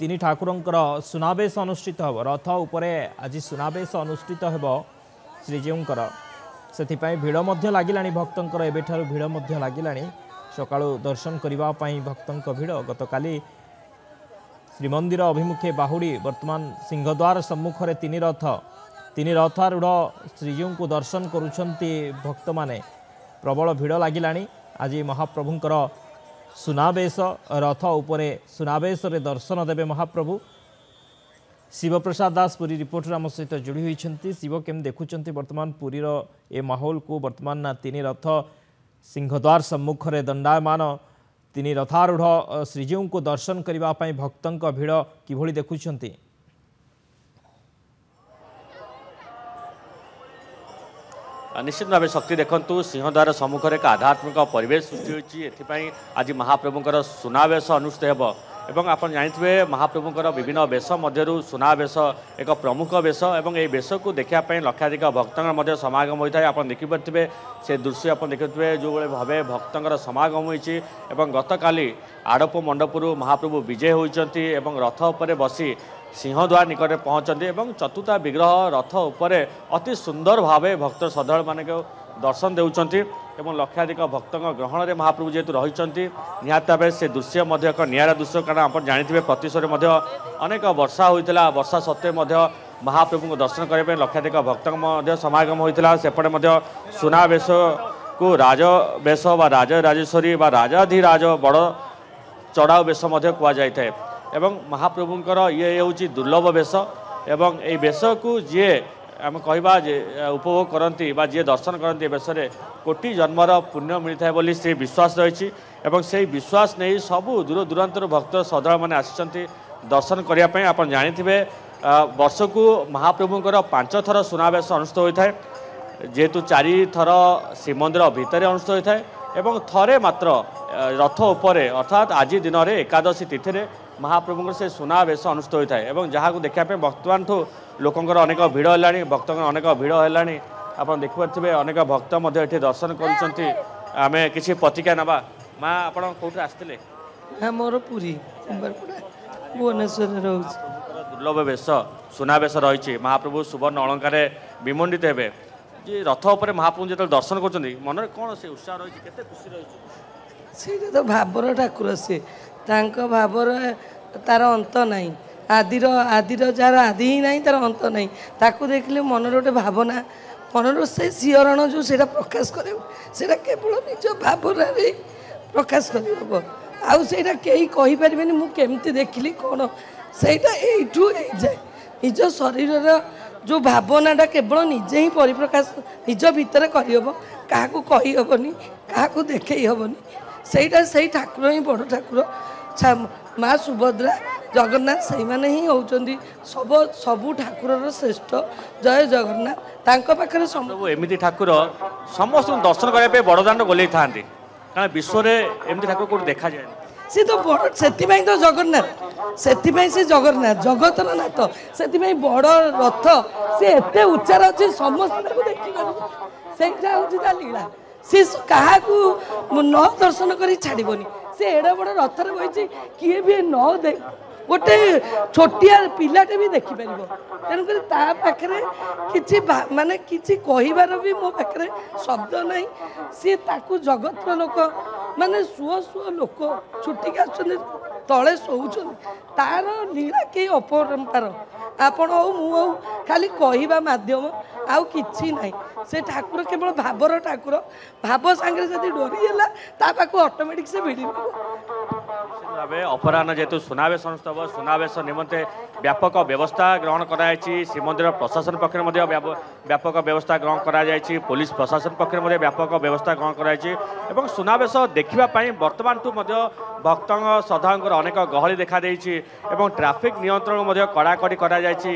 तीन ठाकुरंकर सुनावेश अनुष्ठित हो रथ उपरे आज सुनावेश अनुष्ठित हो श्रीजीउंकर से भिड़ लगिला भक्तंकर एबेठारु भिड़ लगिला सकाळु दर्शन करने भक्तंक भिड़ गतकाली श्रीमंदिर अभिमुखे बाहुड़ी वर्तमान सिंहद्वार सम्मुख में तीन रथारूढ़ श्रीजीउ को दर्शन करुछंती भक्त माने प्रबल भिड़ लगिला आज महाप्रभुंकर सुनावेश रथ उपरे सुनावेश रे दर्शन देवे महाप्रभु। शिवप्रसाद दास पुरी रिपोर्टर आम सहित जोड़ी होती। शिव केम देखुंत वर्तमान पुरीर ए माहौल को वर्तमान तीन रथ सिंहद्वार सम्मुख में दंडायमान तीन रथारूढ़ श्रीजीउ को दर्शन करने भक्तों भिड़ किभली देखुंत? निश्चित भाव शक्ति देखु सिंहद्वार सम्मुख एक आध्यात्मिक परिवेश सृष्टि होती। आज महाप्रभुंकर सुनावेश अनुष्ठित हो एवं आप जानते महाप्रभुंकर विभिन्न वेश मध्य सुनावेश एक प्रमुख वेश और ये वेश को देखापी लक्षाधिक भक्तों समागम होता है। आप देखिपे से दृश्य आप देखिए जो भाव भक्तों समागम होती। गतकाली आड़प मंडपुर महाप्रभु विजय होती रथ उपर बसी सिंहद्वार निकट पहुँचते चतुर्था विग्रह रथ उपर अति सुंदर भाव भक्त श्रद्धालु मान दर्शन देउछंती एवं लक्षाधिक भक्तों ग्रहण में महाप्रभु जेहेतु रही निहत भाव से दृश्य एक निरा दृश्य कारण आप जानते प्रतिशोर अनेक वर्षा होता वर्षा सत्वे महाप्रभु को दर्शन करने लक्षाधिक भक्तों समागम होता। सेपटे सुनावेश को राजवेश व राजराजेश्वरी व राजाधिराज बड़ चढ़ाऊ वेश कहुए एवं महाप्रभुंकर ये हूँ दुर्लभ वेश एवं ये वेश को जी आम कहवा उपभोग करती जी दर्शन करती वेश कोटि जन्मर पुण्य मिलता है बोली से विश्वास रही से विश्वास नहीं सबू दूर दूरांतर भक्त श्रद्धालु मैंने आसी दर्शन करने। आप जानते वर्ष को महाप्रभुंकर 5 थर सुनावेश अनुष्ठित होता है जेहेतु 4 थर श्रीमंदिर भितर अनुष्ठित होता है एवं थरे मात्र रथ उपरे अर्थात आज दिन में एकादशी तिथि में महाप्रभुंकर से सुनावेश अनुष्ठित होता है एवं जहाँ को देखापी बर्तमान ठूँ लोकंर अनेक भिड़ है भक्तों अनेक भिड़ है। आप देखिपे अनेक भक्त ये दर्शन करें किसी प्रतिक्रिया नवा माँ आप कौटे आसते मोर पूरी भुवनेश्वर दुर्लभ वेश सुनावेश रही महाप्रभु सुवर्ण अलंकार विमंडित हे जी रथ उपर महाप्रभु जो दर्शन कर मन कौन से उत्साह रही केते खुशी रही तो भावर ठाकुर से भावर तार अंत नहीं आदिर जार आदि ही नहीं तार अंत नहीं ताकू देखले मन गोटे भावना मन से सिहरण जो से प्रकाश करे केवल निज भावना प्रकाश कर आईटा कहीं कहीपर मुझे देखिली कौन से जाए निज शरीर जो भावनाटा केवल निजे ही परिप्रकाश निज भितर करहब क्या कहीहबनी क्या देखई हेनी से ठाकुर ही बड़ ठाकुर माँ सुभद्रा जगन्नाथ से ही होती सबू ठाकुर श्रेष्ठ जय जगन्नाथ तांको पाखरे एमती ठाकुर समस्त दर्शन करने बड़दान गोल था कारण विश्व में एमती ठाकुर कौट देखा जाए सी तो बड़ से तो जगन्नाथ से जगन्नाथ जगतर नाथ से बड़ रथ सी एत उच्चार अच्छे समस्त देखिए से लीला सी क्या न दर्शन कर छाड़बनी से एडे बड़ रथर बही किए भी न देख गोटे छोटिया पिलाटे भी देखिपर तेणुक कि माने किसी कहबार भी मो पाखे शब्द नहीं सी ताकू जगतर लोक माने सुह सुह लोक छुटिक आसुच्च तले शोचन तार लीला कई अपरंपार आपण हो मु खाली कहवा मध्यम आउ कि ना से ठाकुर केवल भावर ठाकुर भाव सांगे जब डरीगला ताक ऑटोमेटिक से भिड़ी अपराह जेहेतु सुनावेश अनुष्ठित सुनावेश निमंते व्यापक व्यवस्था ग्रहण कराई श्रीमंदिर प्रशासन पक्ष व्यापक व्यवस्था ग्रहण कराई पुलिस प्रशासन पक्ष व्यापक व्यवस्था ग्रहण कराई सुनावेश देखापी बर्तमान ठूँ भक्तों श्रद्धालुंर अनेक गहली देखा ट्राफिक नियंत्रण कड़ाकड़ी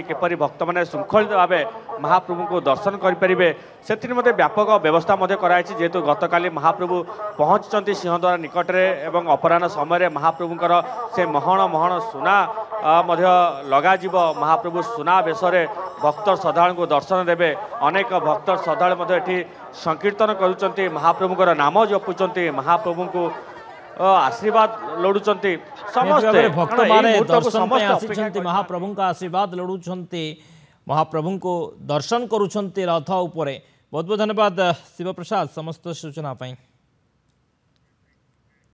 किपरि भक्त मैंने श्रृंखलित भाव महाप्रभु को दर्शन करें से व्यापक व्यवस्था कराई जेहेतु गतकाली महाप्रभु पहुँचती सिंहद्वार निकट में अपराह समय महाप्रभुंर से महण महण सुना लग महाप्रभु सुना बेश भक्त श्रद्धालु को दर्शन देवे अनेक भक्त श्रद्धालु संकीर्तन करुँच महाप्रभुंर नाम जपुंट महाप्रभु को आशीर्वाद लोड़ुचंती समस्ते भक्त माने दर्शन पे आसीचंती महाप्रभु का आशीर्वाद लोड़ुचंती महाप्रभु को दर्शन करुचंती रथ उपरे। बहुत बहुत धन्यवाद शिवप्रसाद समस्त सूचना पाई।